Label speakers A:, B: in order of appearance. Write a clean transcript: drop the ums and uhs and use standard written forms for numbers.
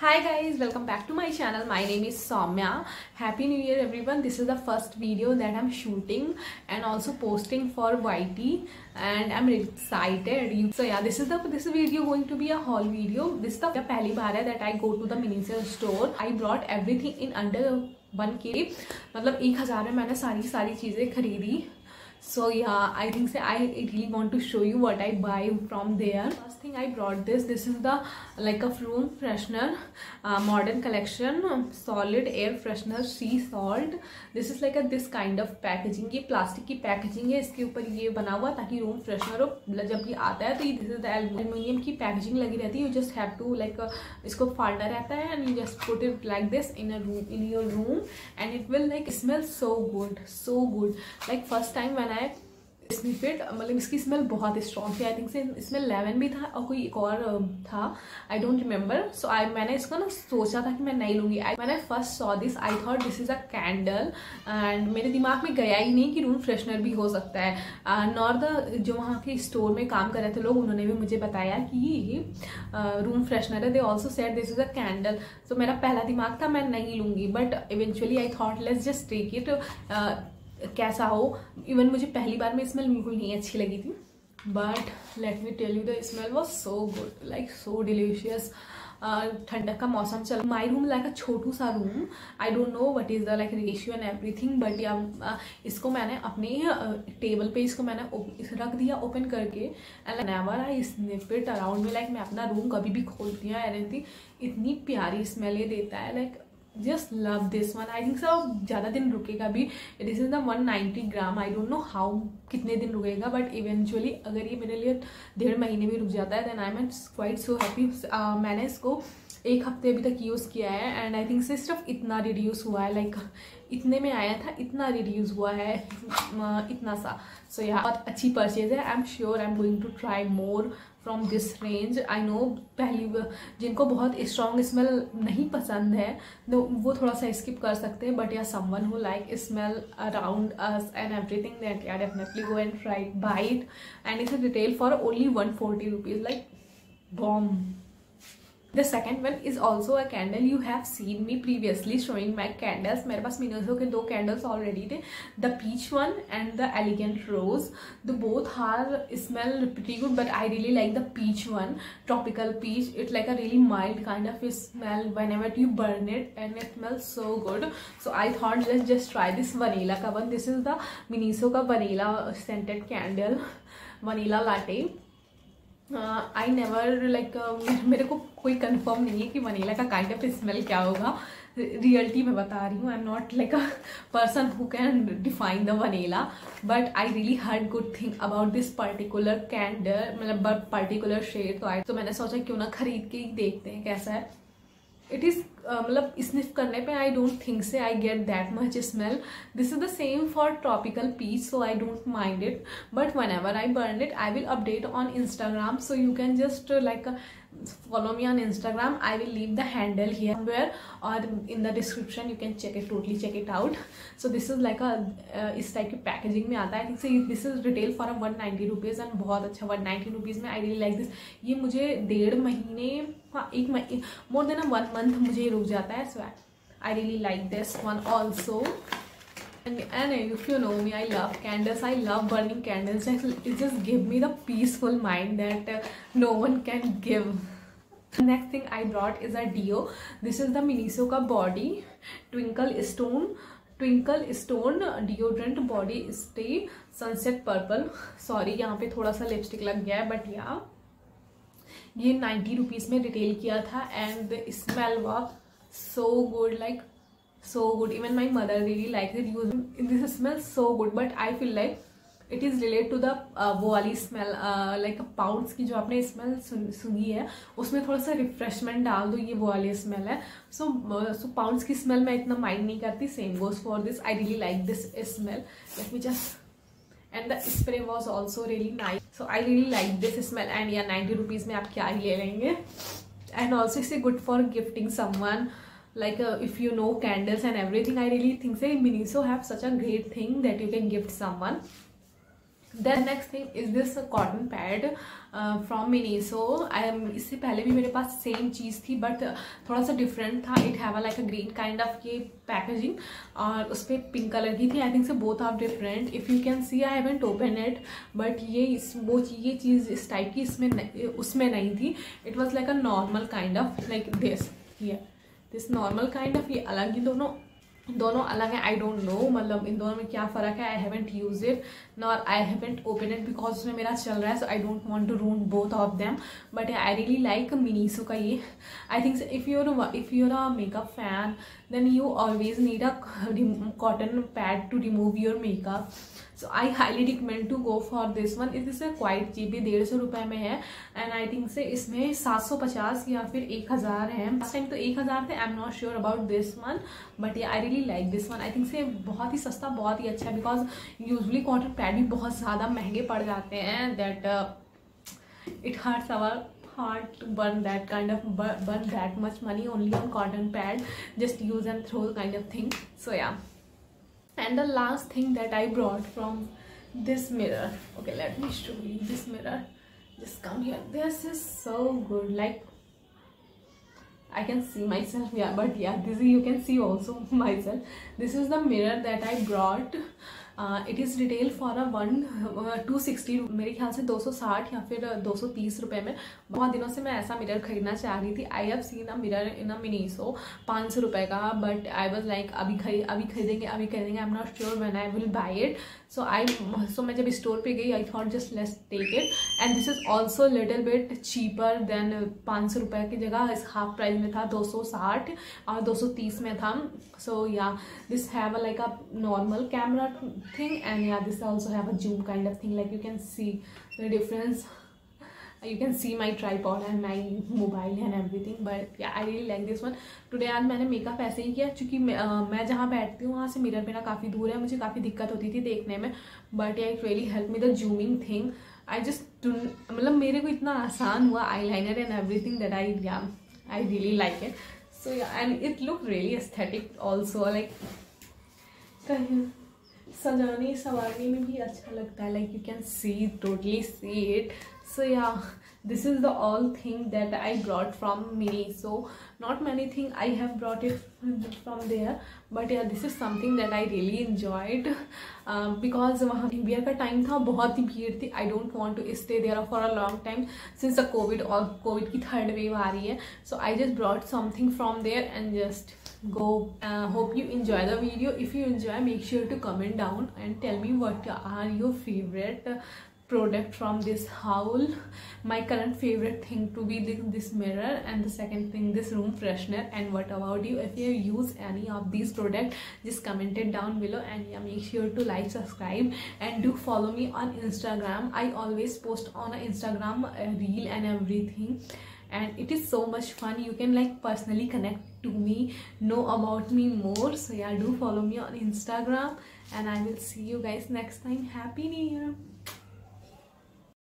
A: Hi guys, welcome back to my channel. My name is Soumya. Happy New Year everyone. This is the first video that I'm shooting and also posting for YT and I'm really excited. So yeah, this video going to be a haul video. This is the पहली बार है that I go to the Miniso store. I brought everything in under 1K. मतलब 1000 में मैंने सारी चीजें खरीदी. So yeah, I think I really want to show you what I buy from there. First thing I brought this is the like a room freshener, modern collection, solid air freshener, sea salt. This is like a this kind of packaging. ये plastic की packaging है, इसके ऊपर ये बना हुआ ताकि room freshener हो जब ये आता है तो ये दिस इज द एल्युमिनियम की पैकेजिंग लगी रहती है. You just have to like इसको फाड़ना रहता है and you just put it like this in your room and it will like smell so good. Like first time when I sniff it, मतलब इसकी स्मेल बहुत स्ट्रॉन्ग थी. I think से इसमें लेमन भी था और कोई एक और था, आई डोंट रिमेम्बर. सो मैंने इसको ना सोचा था कि मैं नहीं लूंगी. मैंने first saw this I thought this is a candle and मेरे दिमाग में गया ही नहीं कि रूम फ्रेशनर भी हो सकता है. नॉर द जो वहाँ के स्टोर में काम कर रहे थे लोग, उन्होंने भी मुझे बताया कि ये रूम फ्रेशनर है. They also said this is a candle. So मेरा पहला दिमाग था मैं नहीं लूंगी, but eventually I thought let's just take it. कैसा हो, इवन मुझे पहली बार में स्मेल बिल्कुल नहीं अच्छी लगी थी, but let me tell you the smell was so good, like so delicious. ठंडक का मौसम चल. माई रूम लाइक अ छोटू सा room. I don't know what is the like ratio and everything, but या इसको मैंने अपने टेबल पे इसको मैंने रख दिया ओपन करके and never I sniff it around में. लाइक मैं अपना रूम कभी भी खोलती हूँ एरन, इतनी प्यारी स्मेल ये देता है. Like just love this one. I think so ज़्यादा दिन रुकेगा भी. This is the 190 gram. I don't know how कितने दिन रुकेगा, बट इवेंचुअली अगर ये मेरे लिए 1.5 महीने में रुक जाता है then I am quite so happy. मैंने इसको 1 हफ्ते अभी तक यूज़ किया है एंड आई थिंक से सिर्फ इतना रिड्यूस हुआ है. लाइक इतने में आया था, इतना रिड्यूस हुआ है, इतना सा. सो यह बहुत अच्छी परचेज है. I am sure I am going to try more from this range. I know पहली जिनको बहुत स्ट्रॉन्ग स्मेल नहीं पसंद है वो थोड़ा सा स्किप कर सकते हैं, but yeah someone who like smell around us and everything that yeah definitely go and try buy it. And it's a retail for only 140 rupees. Like balm. The second one is also a candle. You have seen me previously showing my candles. मेरे पास मिनोसो के 2 candles already थे, the peach one and the elegant rose. The both are smell pretty good, but I really like the peach one, tropical peach. It's like a really mild kind of smell whenever you burn it, and it smells so good. So I thought let's just try this vanilla का one. This is the Miniso का vanilla scented candle, vanilla latte. I never like मेरे को कोई confirm नहीं है कि vanilla का kind of smell क्या होगा. रियलिटी में बता रही हूँ. आई am not like a person who can define the vanilla, but I really heard good thing about this particular candle, मतलब पर्टिकुलर शेड. तो मैंने सोचा क्यों ना खरीद के ही देखते हैं कैसा है. इट इज़ मतलब स्निफ करने पे आई don't think say I get that much smell. This is the same for tropical peach, so I don't mind it, but whenever I burn it I will update on Instagram, so you can just like follow me on Instagram. I will leave the handle here somewhere or in the description. You can check it out. So this is like a इस type की packaging में आता है. I think this is retail for 190 rupees and बहुत अच्छा. 190 rupees में I really like this. ये मुझे 1.5 महीने, हाँ 1 महीने, more than 1 month मुझे रुक जाता है. So I really like this one also. And if you know me, I love candles. I love burning candles. It just give me the peaceful mind that no one can give. The next thing I brought is a deo. This is the Miniso का body twinkle stone deodorant body stay sunset purple. Sorry यहाँ पे थोड़ा सा lipstick लग गया है, but या ये 90 रुपीज़ में रिटेल किया था and the smell was so good, like so good. Even my mother really likes it. This smells so good, but I feel like it is related to the वो वाली smell, like pounds की जो आपने smell सुनी है उसमें थोड़ा सा रिफ्रेशमेंट डाल दो, ये वो वाली स्मेल है. सो पाउंड्स की स्मेल मैं इतना माइंड नहीं करती. Same goes for this. I really like this smell. Let me just. And the spray was also really nice. So I really like this smell. And या 90 रुपीज़ में आप क्या ही ले लेंगे. And also it's good for gifting someone. Like if you know candles and everything, I really think say Miniso have such a great thing that you can gift someone. Then next thing is this cotton pad from Miniso. इससे पहले भी मेरे पास same चीज़ थी but थोड़ा सा different था. It have like a green kind of ये packaging और उस पर पिंक कलर की थी. I think say both are different. If you can see I haven't open it but ये चीज़ इस टाइप की उसमें नहीं थी. It was like a normal kind of like this normal kind of. ये अलग ही दोनों अलग है. आई डोंट नो मतलब इन दोनों में क्या फ़र्क है. I haven't use it nor I haven't open it because उसमें मेरा चल रहा है. So I don't want to ruin both of them. But I really like Miniso का ये. I think if you're a makeup fan then you always need a cotton pad to remove your makeup. So I highly recommend to go for this one. Is quite cheap, 150 रुपये में है. And I think से इसमें 750 या फिर 1000 है. Last time तो 1000 थे. आई am not sure about this one but I really like this one. I think से बहुत ही सस्ता, बहुत ही अच्छा है बिकॉज यूजली कॉटन पैड भी बहुत ज़्यादा महंगे पड़ जाते हैं. That it hurts our hard to burn that much money only on cotton pad, just use and throw kind of thing. So yeah, and the last thing that I brought from this mirror, okay, let me show you this mirror. Just come here. This is so good. Like I can see myself, yeah, but yeah, this is, you can see also myself. This is the mirror that I brought. It is retail for a 260, मेरे ख्याल से 260 या फिर 230 रुपये में. बहुत दिनों से मैं ऐसा मिरर खरीदना चाह रही थी. I have seen a mirror in a Miniso 500 रुपये का. बट आई वॉज लाइक अभी खरीदेंगे. I am not sure when I will buy it. So मैं जब स्टोर पे गई I thought just let's take it. And this is also little bit cheaper than 500 रुपये की जगह इस हाफ प्राइस में था 260 और 230 में था. सो yeah this have like a normal camera thing and yeah, this also have a zoom kind of thing. Like you can see the difference. You can see my tripod and my mobile and everything. But yeah, I really like this one. Today आज मैंने makeup ऐसे ही किया क्योंकि मैं जहाँ बैठती हूँ वहाँ से मिरर मेरा काफ़ी दूर है. मुझे काफ़ी दिक्कत होती थी देखने में. But yeah, it really helped me the zooming thing. I just मतलब मेरे को इतना आसान हुआ eyeliner and everything that I really like it. So yeah, and it looked really aesthetic also. Like कहीं सजाने संवारने में भी अच्छा लगता है. Like you can see totally see it. So yeah this is the all thing that I brought from Miniso. Not many thing I have brought it from there but yeah this is something that I really enjoyed because वहाँ new year का time था, बहुत ही भीड़ थी. I don't want to stay there for a long time since the COVID, और COVID की 3rd wave आ रही है. So I just brought something from there and just go. Hope you enjoy the video. If you enjoy, make sure to comment down and tell me what are your favorite product from this haul. My current favorite thing to be this mirror, and the second thing this room freshener. And what about you? If you use any of these products, just comment it down below. And yeah, make sure to like, subscribe and do follow me on Instagram. I always post on Instagram reel and everything, and it is so much fun. You can like personally connect to me, know about me more. So yeah, do follow me on Instagram and I will see you guys next time. Happy New Year.